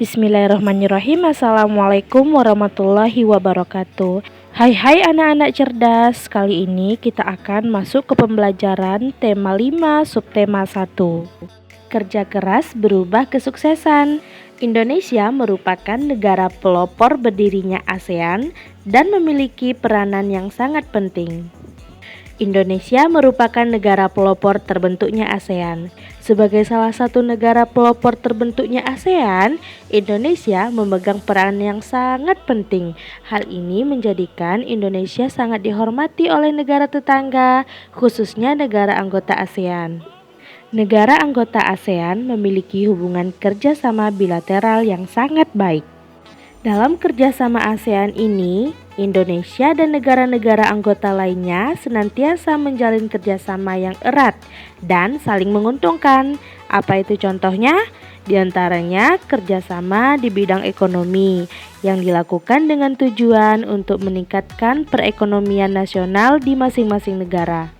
Bismillahirrahmanirrahim. Assalamualaikum warahmatullahi wabarakatuh. Hai anak-anak cerdas. Kali ini kita akan masuk ke pembelajaran tema 5 subtema 1. Kerja keras berubah kesuksesan. Indonesia merupakan negara pelopor berdirinya ASEAN dan memiliki peranan yang sangat penting. Indonesia merupakan negara pelopor terbentuknya ASEAN. Sebagai salah satu negara pelopor terbentuknya ASEAN, Indonesia memegang peran yang sangat penting. Hal ini menjadikan Indonesia sangat dihormati oleh negara tetangga, khususnya negara anggota ASEAN. Negara anggota ASEAN memiliki hubungan kerjasama bilateral yang sangat baik. Dalam kerjasama ASEAN ini, Indonesia dan negara-negara anggota lainnya senantiasa menjalin kerjasama yang erat dan saling menguntungkan. Apa itu contohnya? Di antaranya kerjasama di bidang ekonomi yang dilakukan dengan tujuan untuk meningkatkan perekonomian nasional di masing-masing negara.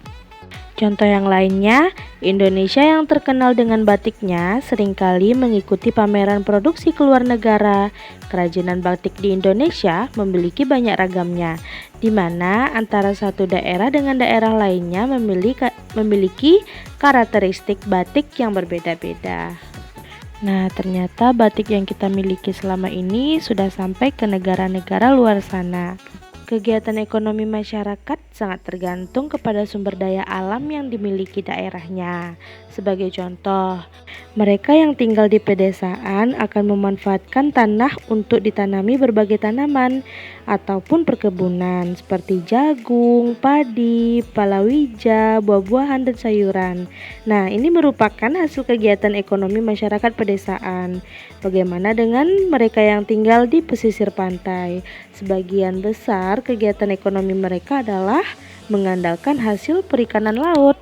Contoh yang lainnya, Indonesia yang terkenal dengan batiknya seringkali mengikuti pameran produksi keluar negara. Kerajinan batik di Indonesia memiliki banyak ragamnya, di mana antara satu daerah dengan daerah lainnya memiliki karakteristik batik yang berbeda-beda. Nah, ternyata batik yang kita miliki selama ini sudah sampai ke negara-negara luar sana. Kegiatan ekonomi masyarakat sangat tergantung kepada sumber daya alam yang dimiliki daerahnya. Sebagai contoh, mereka yang tinggal di pedesaan akan memanfaatkan tanah untuk ditanami berbagai tanaman ataupun perkebunan seperti jagung, padi, palawija, buah-buahan, dan sayuran. Nah, ini merupakan hasil kegiatan ekonomi masyarakat pedesaan. Bagaimana dengan mereka yang tinggal di pesisir pantai? Sebagian besar kegiatan ekonomi mereka adalah mengandalkan hasil perikanan laut.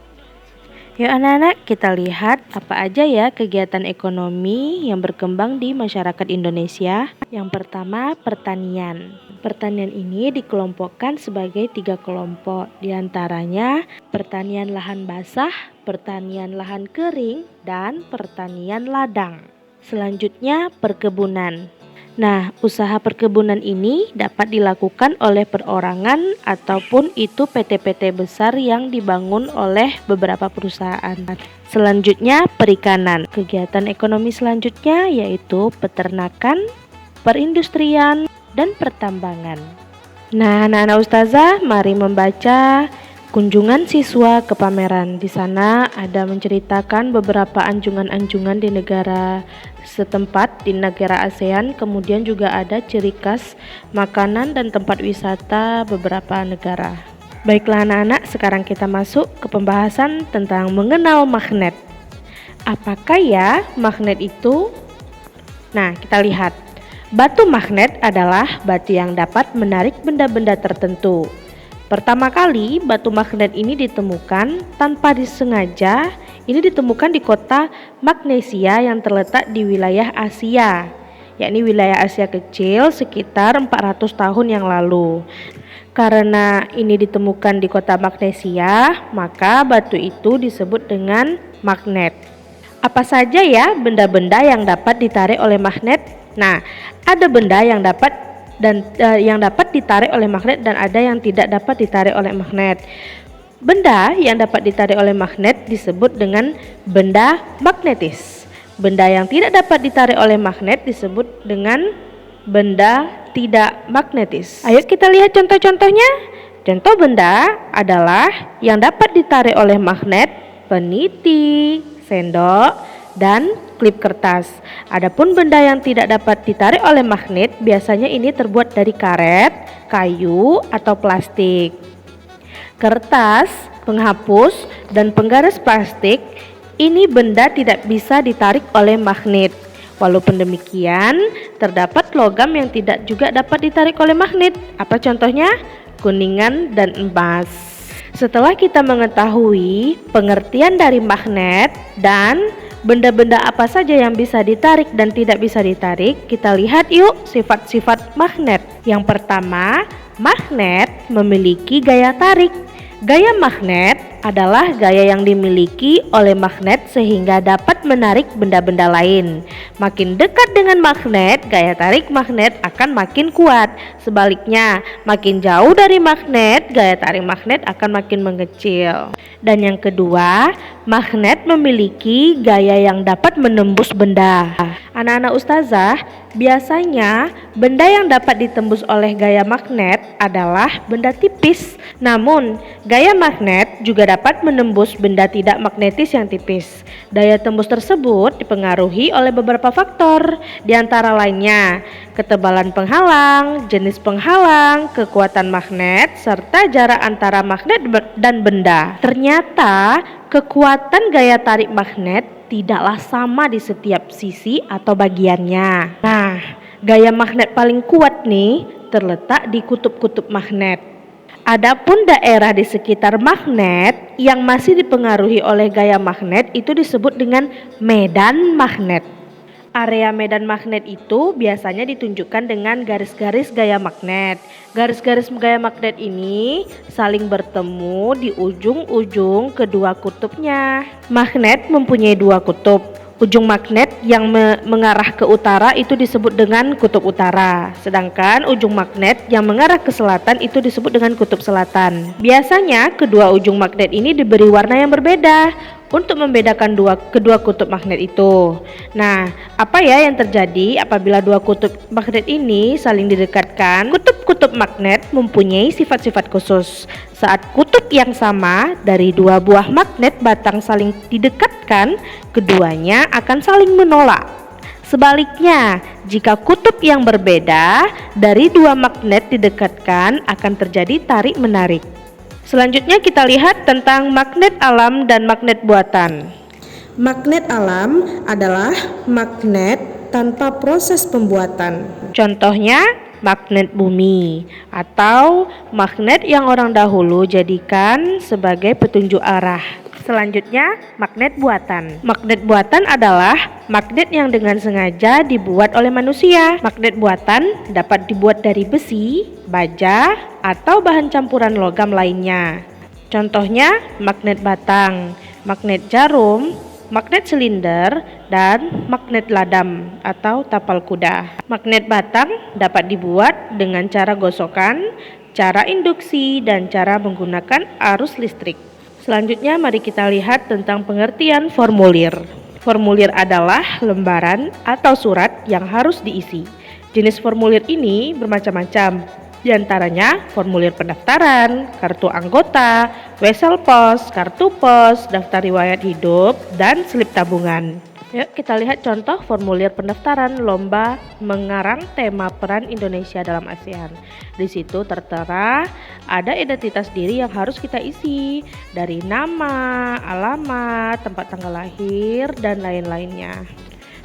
Yuk anak-anak, kita lihat apa aja ya kegiatan ekonomi yang berkembang di masyarakat Indonesia. Yang pertama, pertanian. Pertanian ini dikelompokkan sebagai 3 kelompok. Di antaranya pertanian lahan basah, pertanian lahan kering, dan pertanian ladang. Selanjutnya, perkebunan. Nah, usaha perkebunan ini dapat dilakukan oleh perorangan ataupun itu PT-PT besar yang dibangun oleh beberapa perusahaan. Selanjutnya, perikanan. Kegiatan ekonomi selanjutnya yaitu peternakan, perindustrian, dan pertambangan. Nah, anak-anak ustazah, mari membaca kunjungan siswa ke pameran. Di sana ada menceritakan beberapa anjungan-anjungan di negara setempat di negara ASEAN, kemudian juga ada ciri khas makanan dan tempat wisata beberapa negara. Baiklah anak-anak, sekarang kita masuk ke pembahasan tentang mengenal magnet. Apakah ya magnet itu? Nah, kita lihat. Batu magnet adalah batu yang dapat menarik benda-benda tertentu. Pertama kali batu magnet ini ditemukan tanpa disengaja. Ini ditemukan di kota Magnesia yang terletak di wilayah Asia, yakni wilayah Asia kecil sekitar 400 tahun yang lalu. Karena ini ditemukan di kota Magnesia, maka batu itu disebut dengan magnet. Apa saja ya benda-benda yang dapat ditarik oleh magnet? Nah, ada benda yang dapat ditarik oleh magnet dan ada yang tidak dapat ditarik oleh magnet. Benda yang dapat ditarik oleh magnet disebut dengan benda magnetis. Benda yang tidak dapat ditarik oleh magnet disebut dengan benda tidak magnetis. Ayo kita lihat contoh-contohnya. Contoh benda adalah yang dapat ditarik oleh magnet: peniti, sendok, dan klip kertas. Adapun benda yang tidak dapat ditarik oleh magnet biasanya ini terbuat dari karet, kayu, atau plastik. Kertas, penghapus, dan penggaris plastik ini benda tidak bisa ditarik oleh magnet. Walaupun demikian, terdapat logam yang tidak juga dapat ditarik oleh magnet. Apa contohnya? Kuningan dan emas. Setelah kita mengetahui pengertian dari magnet dan benda-benda apa saja yang bisa ditarik dan tidak bisa ditarik, kita lihat yuk sifat-sifat magnet. Yang pertama, magnet memiliki gaya tarik. Gaya magnet adalah gaya yang dimiliki oleh magnet sehingga dapat menarik benda-benda lain. Makin dekat dengan magnet, gaya tarik magnet akan makin kuat. Sebaliknya, makin jauh dari magnet, gaya tarik magnet akan makin mengecil. Dan yang kedua, magnet memiliki gaya yang dapat menembus benda. Anak-anak ustazah, biasanya benda yang dapat ditembus oleh gaya magnet adalah benda tipis. Namun, gaya magnet juga dapat menembus benda tidak magnetis yang tipis. Daya tembus tersebut dipengaruhi oleh beberapa faktor, di antara lainnya ketebalan penghalang, jenis penghalang, kekuatan magnet, serta jarak antara magnet dan benda. Ternyata kekuatan gaya tarik magnet tidaklah sama di setiap sisi atau bagiannya. Nah, gaya magnet paling kuat nih terletak di kutub-kutub magnet. Adapun daerah di sekitar magnet yang masih dipengaruhi oleh gaya magnet itu disebut dengan medan magnet. Area medan magnet itu biasanya ditunjukkan dengan garis-garis gaya magnet. Garis-garis gaya magnet ini saling bertemu di ujung-ujung kedua kutubnya. Magnet mempunyai dua kutub. Ujung magnet yang mengarah ke utara itu disebut dengan kutub utara, sedangkan ujung magnet yang mengarah ke selatan itu disebut dengan kutub selatan. Biasanya kedua ujung magnet ini diberi warna yang berbeda untuk membedakan kedua kutub magnet itu. Nah, apa ya yang terjadi apabila dua kutub magnet ini saling didekatkan? Kutub-kutub magnet mempunyai sifat-sifat khusus. Saat kutub yang sama dari dua buah magnet batang saling didekatkan, keduanya akan saling menolak. Sebaliknya, jika kutub yang berbeda dari dua magnet didekatkan, akan terjadi tarik-menarik. Selanjutnya kita lihat tentang magnet alam dan magnet buatan. Magnet alam adalah magnet tanpa proses pembuatan. Contohnya magnet bumi atau magnet yang orang dahulu jadikan sebagai petunjuk arah. Selanjutnya, magnet buatan. Magnet buatan adalah magnet yang dengan sengaja dibuat oleh manusia. Magnet buatan dapat dibuat dari besi, baja, atau bahan campuran logam lainnya. Contohnya, magnet batang, magnet jarum, magnet silinder, dan magnet ladam atau tapal kuda. Magnet batang dapat dibuat dengan cara gosokan, cara induksi, dan cara menggunakan arus listrik. Selanjutnya mari kita lihat tentang pengertian formulir. Formulir adalah lembaran atau surat yang harus diisi. Jenis formulir ini bermacam-macam. Di antaranya formulir pendaftaran, kartu anggota, wesel pos, kartu pos, daftar riwayat hidup, dan slip tabungan. Yuk kita lihat contoh formulir pendaftaran lomba mengarang tema peran Indonesia dalam ASEAN. Di situ tertera ada identitas diri yang harus kita isi dari nama, alamat, tempat tanggal lahir, dan lain-lainnya.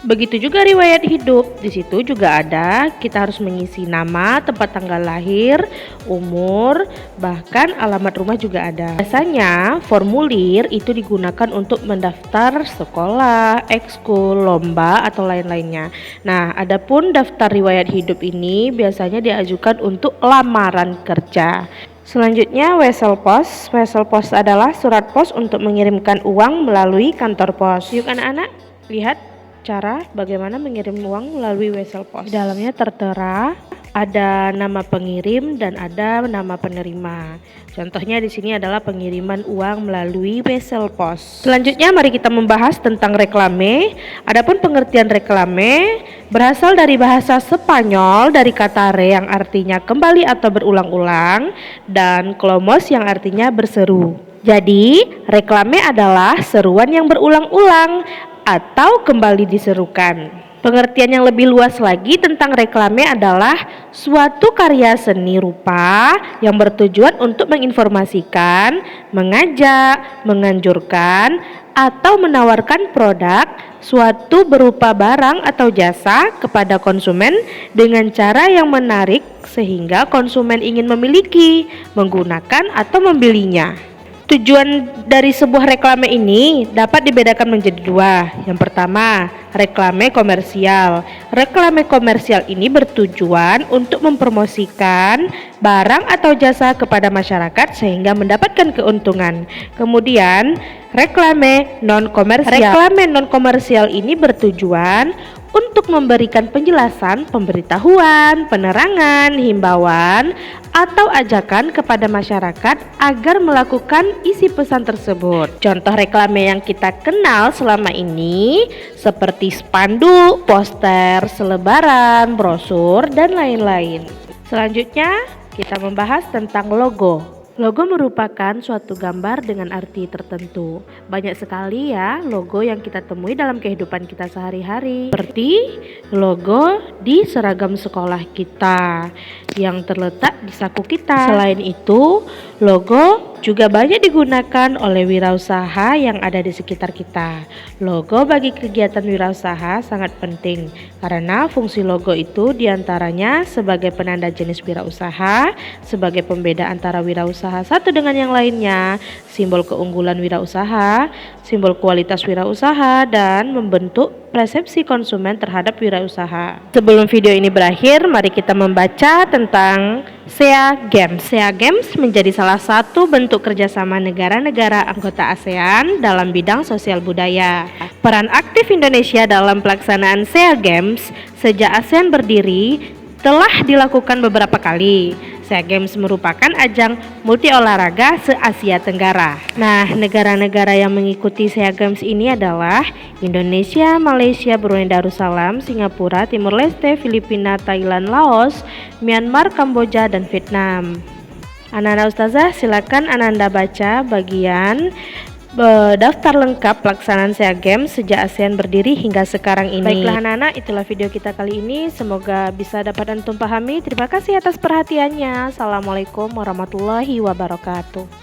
Begitu juga riwayat hidup, di situ juga ada kita harus mengisi nama, tempat tanggal lahir, umur, bahkan alamat rumah juga ada. Biasanya formulir itu digunakan untuk mendaftar sekolah, ekskul, lomba, atau lain-lainnya. Nah, adapun daftar riwayat hidup ini biasanya diajukan untuk lamaran kerja. Selanjutnya wesel pos. Wesel pos adalah surat pos untuk mengirimkan uang melalui kantor pos. Yuk anak-anak, lihat cara bagaimana mengirim uang melalui wesel pos. Di dalamnya tertera ada nama pengirim dan ada nama penerima. Contohnya di sini adalah pengiriman uang melalui wesel pos. Selanjutnya mari kita membahas tentang reklame. Adapun pengertian reklame berasal dari bahasa Spanyol dari kata re yang artinya kembali atau berulang-ulang dan clomos yang artinya berseru. Jadi, reklame adalah seruan yang berulang-ulang atau kembali diserukan. Pengertian yang lebih luas lagi tentang reklame adalah suatu karya seni rupa yang bertujuan untuk menginformasikan, mengajak, menganjurkan, atau menawarkan produk suatu berupa barang atau jasa kepada konsumen dengan cara yang menarik sehingga konsumen ingin memiliki, menggunakan, atau membelinya. Tujuan dari sebuah reklame ini dapat dibedakan menjadi dua. Yang pertama, reklame komersial. Reklame komersial ini bertujuan untuk mempromosikan barang atau jasa kepada masyarakat sehingga mendapatkan keuntungan. Kemudian, reklame non-komersial. Reklame non-komersial ini bertujuan untuk memberikan penjelasan, pemberitahuan, penerangan, himbauan, atau ajakan kepada masyarakat agar melakukan isi pesan tersebut. Contoh reklame yang kita kenal selama ini seperti spanduk, poster, selebaran, brosur, dan lain-lain. Selanjutnya, kita membahas tentang logo. Logo merupakan suatu gambar dengan arti tertentu. Banyak sekali ya logo yang kita temui dalam kehidupan kita sehari-hari. Seperti logo di seragam sekolah kita yang terletak di saku kita. Selain itu, logo juga banyak digunakan oleh wirausaha yang ada di sekitar kita. Logo bagi kegiatan wirausaha sangat penting karena fungsi logo itu diantaranya sebagai penanda jenis wirausaha, sebagai pembeda antara wirausaha satu dengan yang lainnya, simbol keunggulan wirausaha, simbol kualitas wirausaha, dan membentuk persepsi konsumen terhadap wirausaha. Sebelum video ini berakhir, mari kita membaca tentang SEA Games. SEA Games menjadi salah satu bentuk kerjasama negara-negara anggota ASEAN dalam bidang sosial budaya. Peran aktif Indonesia dalam pelaksanaan SEA Games sejak ASEAN berdiri telah dilakukan beberapa kali. SEA Games merupakan ajang multi olahraga se-Asia Tenggara. Nah, negara-negara yang mengikuti SEA Games ini adalah Indonesia, Malaysia, Brunei Darussalam, Singapura, Timur Leste, Filipina, Thailand, Laos, Myanmar, Kamboja, dan Vietnam. Ananda Ustazah, silakan Ananda baca bagian daftar lengkap pelaksanaan SEA Games sejak ASEAN berdiri hingga sekarang ini. Baiklah anak-anak, itulah video kita kali ini. Semoga bisa dapat antum pahami. Terima kasih atas perhatiannya. Assalamualaikum warahmatullahi wabarakatuh.